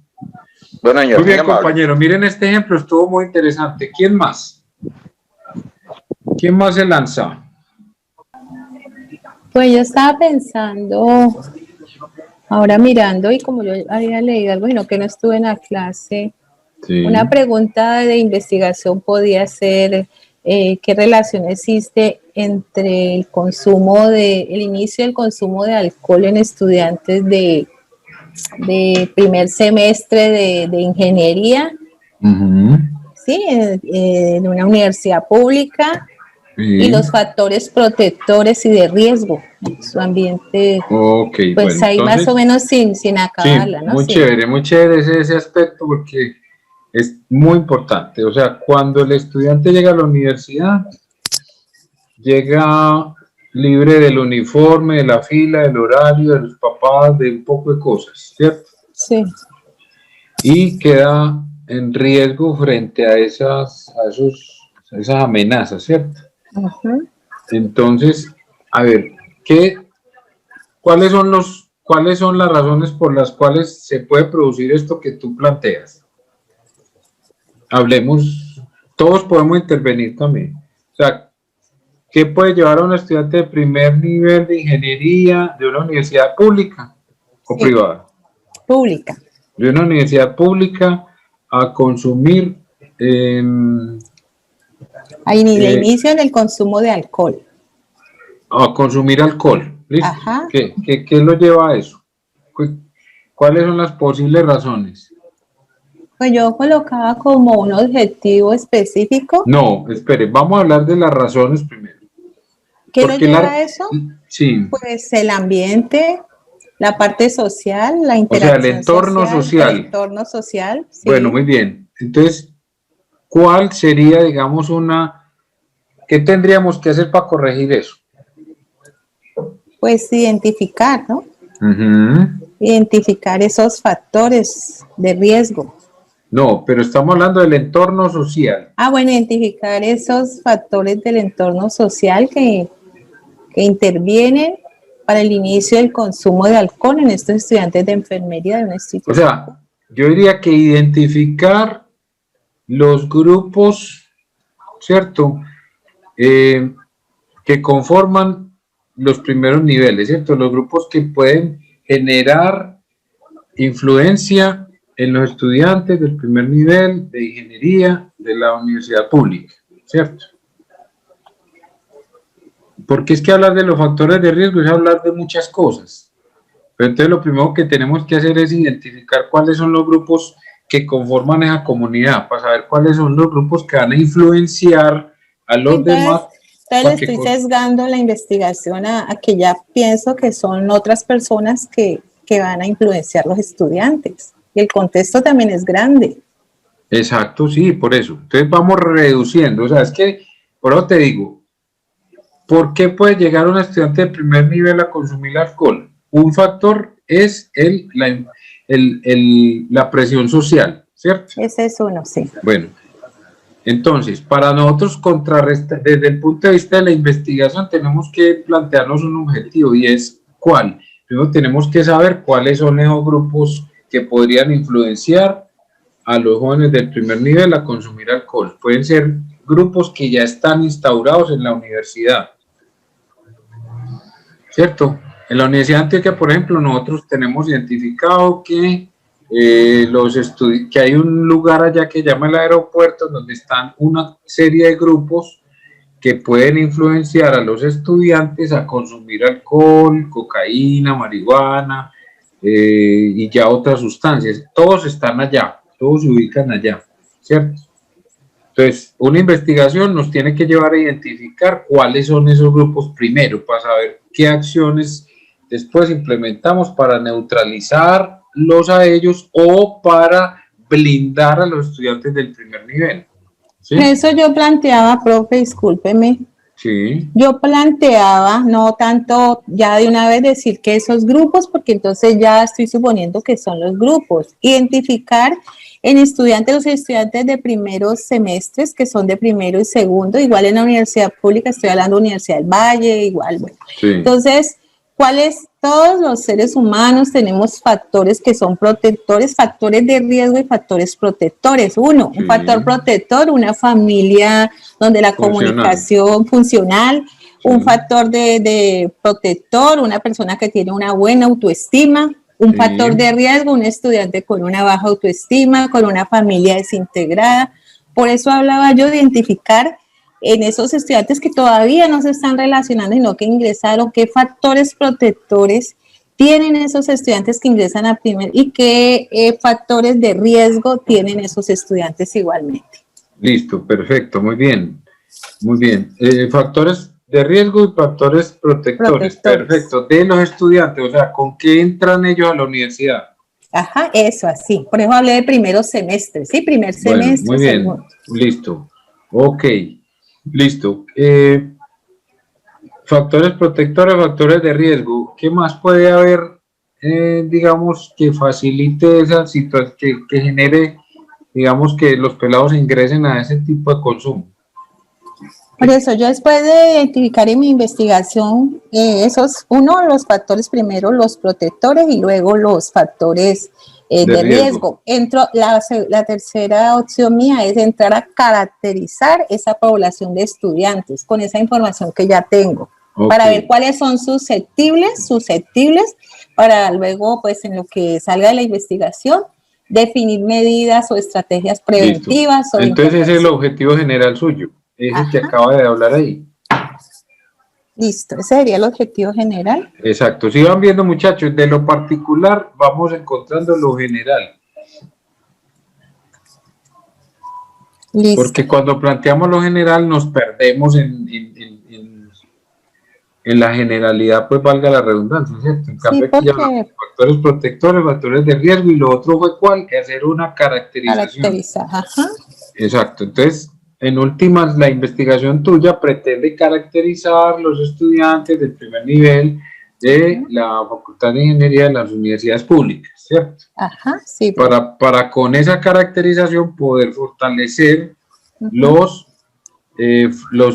Bueno, señor. Muy bien, compañero. Miren este ejemplo, estuvo muy interesante. ¿Quién más? ¿Quién más se lanza? Pues yo estaba pensando, ahora mirando, y como yo había leído algo, sino que no estuve en la clase, sí. Una pregunta de investigación podía ser, ¿qué relación existe entre el inicio del consumo de alcohol en estudiantes de primer semestre de ingeniería? sí, en una universidad pública, y los factores protectores y de riesgo en su ambiente. Ok, pues bueno, ahí entonces, más o menos sin acabarla, sí, ¿no? muy chévere ese aspecto porque es muy importante. O sea, cuando el estudiante llega a la universidad, llega libre del uniforme, de la fila, del horario, de los papás, de un poco de cosas, ¿cierto? Sí. Y queda en riesgo frente a esas amenazas, ¿cierto? Uh-huh. Entonces, a ver, ¿cuáles son las razones por las cuales se puede producir esto que tú planteas? Hablemos, todos podemos intervenir también. O sea, ¿qué puede llevar a un estudiante de primer nivel de ingeniería de una universidad pública o privada? Pública. De una universidad pública a consumir inicio en el consumo de alcohol. A consumir alcohol. ¿Listo? Ajá. ¿Qué lo lleva a eso? ¿Cuáles son las posibles razones? Pues yo colocaba como un objetivo específico. No, espere, vamos a hablar de las razones primero. ¿Qué lo lleva a eso? Sí. Pues el ambiente, la parte social, la interacción, o sea, el entorno social. El entorno social. Sí. Bueno, muy bien. Entonces, ¿cuál sería, digamos, qué tendríamos que hacer para corregir eso? Pues identificar, ¿no? Uh-huh. Identificar esos factores de riesgo. No, pero estamos hablando del entorno social. Bueno, identificar esos factores del entorno social que intervienen para el inicio del consumo de alcohol en estos estudiantes de enfermería de una institución. O sea, yo diría que identificar los grupos, ¿cierto? Que conforman los primeros niveles, ¿cierto? Los grupos que pueden generar influencia en los estudiantes del primer nivel de ingeniería de la universidad pública, ¿cierto? Porque es que hablar de los factores de riesgo es hablar de muchas cosas. Pero entonces lo primero que tenemos que hacer es identificar cuáles son los grupos que conforman esa comunidad, para saber cuáles son los grupos que van a influenciar a los demás. Entonces le estoy sesgando la investigación a que ya pienso que son otras personas que van a influenciar los estudiantes. Y el contexto también es grande. Exacto, sí, por eso. Entonces vamos reduciendo. O sea, es que, por eso te digo, ¿por qué puede llegar un estudiante de primer nivel a consumir alcohol? Un factor es la presión social, ¿cierto? Ese es uno, sí. Bueno, entonces, para nosotros contrarrestar, desde el punto de vista de la investigación, tenemos que plantearnos un objetivo y es ¿cuál? Primero tenemos que saber cuáles son esos grupos que podrían influenciar a los jóvenes del primer nivel a consumir alcohol. Pueden ser grupos que ya están instaurados en la universidad, ¿cierto? En la Universidad de Antioquia, por ejemplo, nosotros tenemos identificado que que hay un lugar allá que se llama el aeropuerto, donde están una serie de grupos que pueden influenciar a los estudiantes a consumir alcohol, cocaína, marihuana y ya otras sustancias. Todos están allá, todos se ubican allá, ¿cierto? Entonces, una investigación nos tiene que llevar a identificar cuáles son esos grupos primero, para saber qué acciones después implementamos para neutralizarlos a ellos o para blindar a los estudiantes del primer nivel. ¿Sí? Eso yo planteaba, profe, discúlpeme. Sí. Yo planteaba, no tanto ya de una vez decir que esos grupos, porque entonces ya estoy suponiendo que son los grupos. Identificar en los estudiantes de primeros semestres, que son de primero y segundo, igual en la universidad pública, estoy hablando de Universidad del Valle, igual, bueno. Sí. Entonces, todos los seres humanos tenemos factores que son protectores, factores de riesgo y factores protectores. Uno, un factor protector, una familia donde la comunicación funcional, un factor de protector, una persona que tiene una buena autoestima, un factor de riesgo, un estudiante con una baja autoestima, con una familia desintegrada. Por eso hablaba yo de identificar en esos estudiantes que todavía no se están relacionando, sino que ingresaron, qué factores protectores tienen esos estudiantes que ingresan a primer y qué factores de riesgo tienen esos estudiantes igualmente. Listo, perfecto, muy bien. Muy bien. Factores de riesgo y factores protectores. Perfecto. De los estudiantes, o sea, ¿con qué entran ellos a la universidad? Ajá, eso, así. Por eso hablé de primeros semestres, ¿sí? Primer semestre, Muy bien, segundo. listo. Ok, listo. Factores protectores, factores de riesgo. ¿Qué más puede haber, digamos, que facilite esa situación, que genere, digamos, que los pelados ingresen a ese tipo de consumo? Por eso, yo después de identificar en mi investigación los factores primero, los protectores y luego los factores de riesgo. La tercera opción mía es entrar a caracterizar esa población de estudiantes con esa información que ya tengo, para ver cuáles son susceptibles, para luego, pues en lo que salga de la investigación, definir medidas o estrategias preventivas. Entonces ese es el objetivo general suyo. Ese que acaba de hablar ahí. Listo, ese sería el objetivo general. Exacto, si van viendo muchachos, de lo particular vamos encontrando lo general. Listo. Porque cuando planteamos lo general nos perdemos en la generalidad, pues valga la redundancia, ¿cierto? En cambio aquí ya factores protectores, factores de riesgo, y lo otro fue ¿cuál? Hacer una caracterización. Ajá. Exacto, entonces en últimas, la investigación tuya pretende caracterizar los estudiantes del primer nivel de la Facultad de Ingeniería de las universidades públicas, ¿cierto? Ajá, sí. Para con esa caracterización poder fortalecer los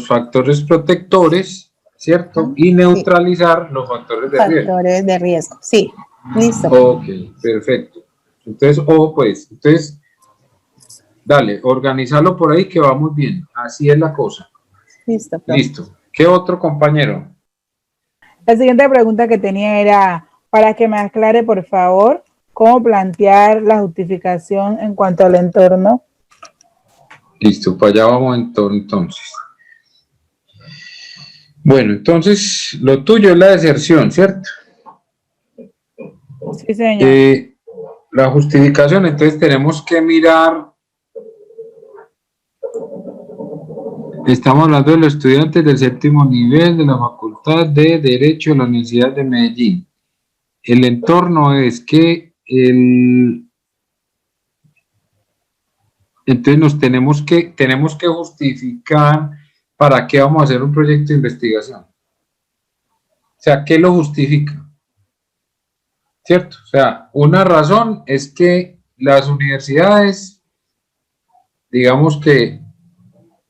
factores protectores, ¿cierto? Y neutralizar los factores de riesgo. Factores de riesgo, sí. Listo. Ok, perfecto. Entonces, dale, organizarlo por ahí que va muy bien. Así es la cosa. Listo. Listo. ¿Qué otro compañero? La siguiente pregunta que tenía era, para que me aclare, por favor, cómo plantear la justificación en cuanto al entorno. Listo, para allá vamos entonces. Bueno, entonces, lo tuyo es la deserción, ¿cierto? Sí, señor. La justificación, entonces tenemos que mirar. Estamos hablando de los estudiantes del séptimo nivel de la Facultad de Derecho de la Universidad de Medellín. El entorno es que entonces tenemos que justificar para qué vamos a hacer un proyecto de investigación. O sea, ¿qué lo justifica? ¿Cierto? O sea, una razón es que las universidades, digamos que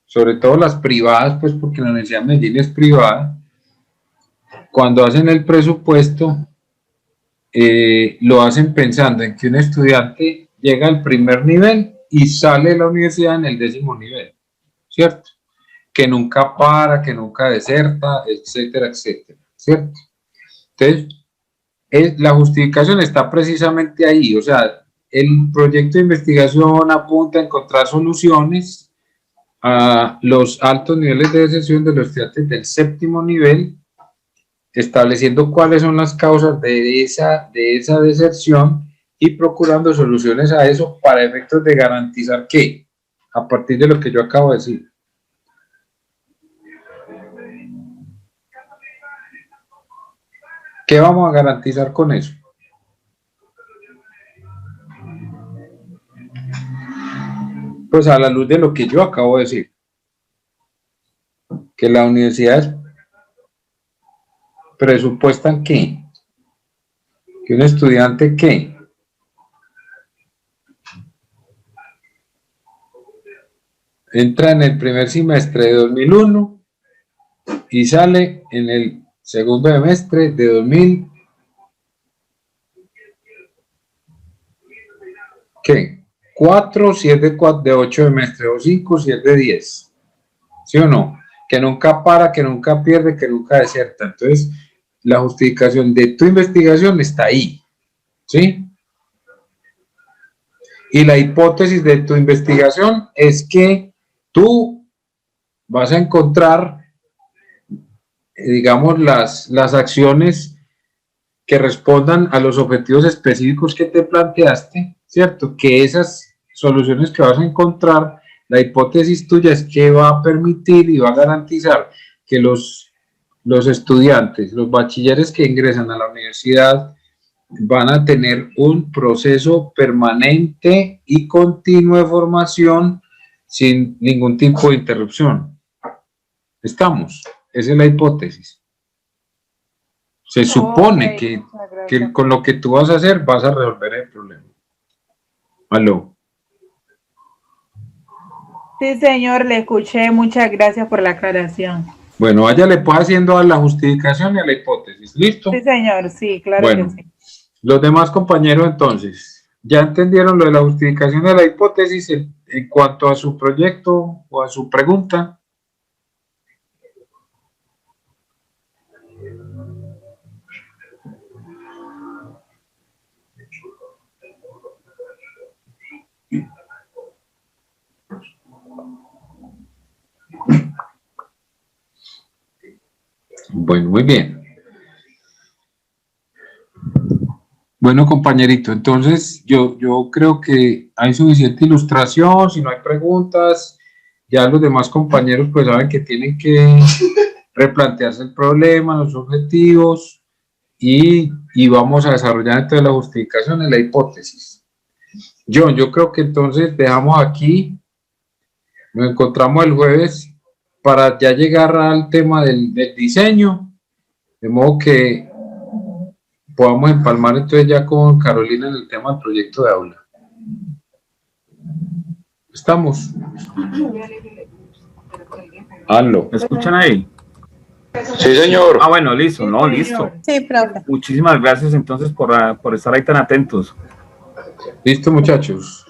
sobre todo las privadas, pues porque la Universidad de Medellín es privada, cuando hacen el presupuesto, lo hacen pensando en que un estudiante llega al primer nivel y sale de la universidad en el 10º nivel, ¿cierto? Que nunca para, que nunca deserta, etcétera, etcétera, ¿cierto? Entonces, la justificación está precisamente ahí, o sea, el proyecto de investigación apunta a encontrar soluciones a los altos niveles de deserción de los estudiantes del séptimo nivel, estableciendo cuáles son las causas de esa deserción y procurando soluciones a eso para efectos de garantizar que, a partir de lo que yo acabo de decir, ¿qué vamos a garantizar con eso? Pues a la luz de lo que yo acabo de decir, que las universidades presupuestan que un estudiante que entra en el primer semestre de 2001 y sale en el segundo semestre de 2000, ¿qué? 4, si es de 8 semestres, o 5, si es de 10, ¿sí o no? Que nunca para, que nunca pierde, que nunca deserta. Entonces, la justificación de tu investigación está ahí, ¿sí? Y la hipótesis de tu investigación es que tú vas a encontrar, digamos, las acciones que respondan a los objetivos específicos que te planteaste, ¿cierto? Que esas soluciones que vas a encontrar La hipótesis tuya es que va a permitir y va a garantizar que los estudiantes, los bachilleres que ingresan a la universidad van a tener un proceso permanente y continuo de formación sin ningún tipo de interrupción. ¿Estamos? Esa es la hipótesis. Se supone que con lo que tú vas a hacer vas a resolver el problema. ¿Aló? Sí, señor, le escuché. Muchas gracias por la aclaración. Bueno, vaya le pues haciendo a la justificación y a la hipótesis. ¿Listo? Sí, señor, sí, claro bueno, que sí. Los demás compañeros entonces, ¿ya entendieron lo de la justificación de la hipótesis en cuanto a su proyecto o a su pregunta? Bueno, muy bien. Bueno, compañerito, entonces yo creo que hay suficiente ilustración. Si no hay preguntas, ya los demás compañeros pues saben que tienen que replantearse el problema, los objetivos y vamos a desarrollar entonces la justificación y la hipótesis. Yo creo que entonces dejamos aquí, nos encontramos el jueves para ya llegar al tema del diseño, de modo que podamos empalmar entonces ya con Carolina en el tema del proyecto de aula. ¿Estamos? ¿Aló? ¿Me escuchan ahí? Sí, señor. Ah, bueno, listo, no, listo. Sí, profe. Muchísimas gracias entonces por estar ahí tan atentos. Listo, muchachos.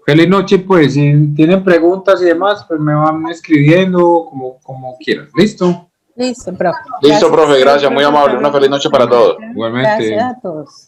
Feliz noche, pues. Si tienen preguntas y demás, pues me van escribiendo como quieran. ¿Listo? Listo, profe. Listo, profe, gracias, muy amable. Una feliz noche para todos. Igualmente. Gracias a todos.